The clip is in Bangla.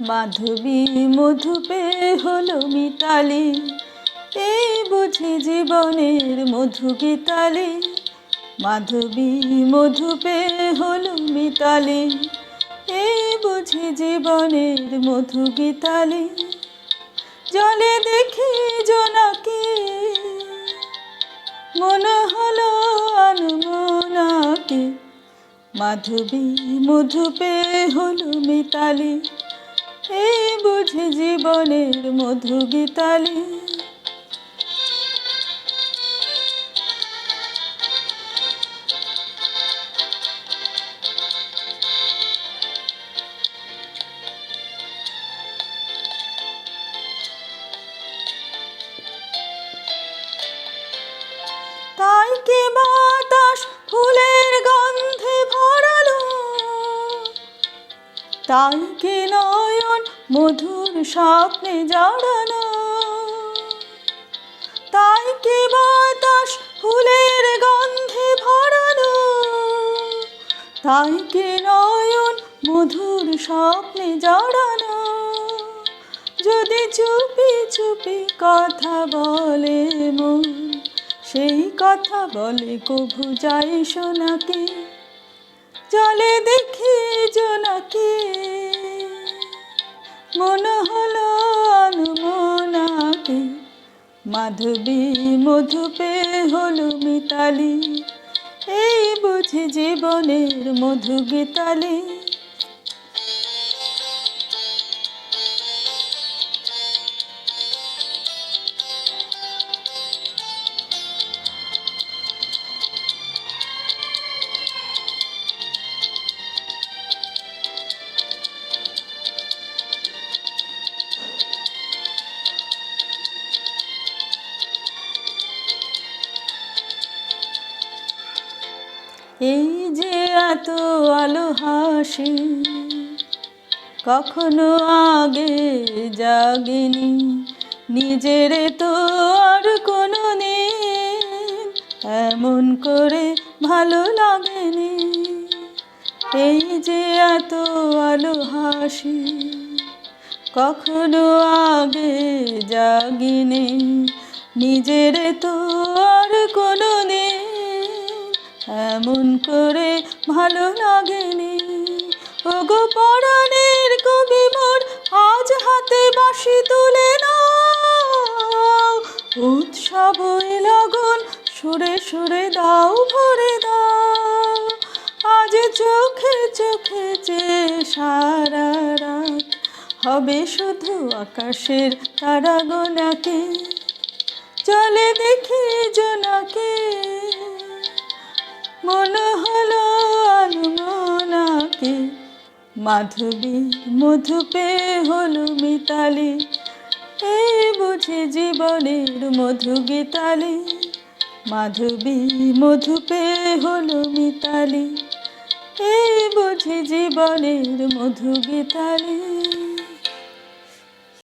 মাধবী মধু পেয়ে হলো মিতালি, এই বুঝি জীবনের মধু গীতালি। মাধবী মধু পেয়ে হলো মিতালি, এই বুঝি জীবনের মধু গীতালি। জলে দেখি জোনাকি, মনে হলো আনমনাকি। মাধবী মধু পেয়ে হলো মিতালি, এই বুঝি জীবনের মধু গীতালি। তাই কি বাতাস ফুলের গন্ধে ভরালো, তাই কি নয়ন মধুর স্বপ্নে জড়ানো। তাই কি বাতাস ফুলের গন্ধে ভরালো, তাই কি নয়ন মধুর স্বপ্নে জড়ানো। যদি চুপি চুপি কথা বলে মন, সেই কথা বলে কভু যায় শোনাকে। জলে দেখি জোনাকি, মনে হলো আনমনাকি। মাধবী মধু পেয়ে হলো মিতালি, এই বুঝি জীবনের মধু গীতালি। এই যে এত আলো হাসি, কখনো আগে জাগিনি। নিজের তো আর কোনো দিন এমন করে ভালো লাগেনি। এই যে এত আলো হাসি, কখনো আগে জাগিনি। নিজের তো আর কোনো দিন এমন করে ভালো লাগেনি। ওগো পরাণের কবি মোর, আজ হাতে বাঁশি তুলে নাও। উৎসব লগন সুরে সুরে দাও ভরে দাও। আজ চোখে চোখে যে সারা রাত হবে শুধু আকাশের তারা গোনাকে। চলে দেখি জোনাকি, মনে হলো আনমনাকি। মাধবী মধু পেয়ে হলো মিতালি, এই বুঝি জীবনের মধু গীতালি। মাধবী মধু পেয়ে হলো মিতালি, এই বুঝি জীবনের মধু গীতালি।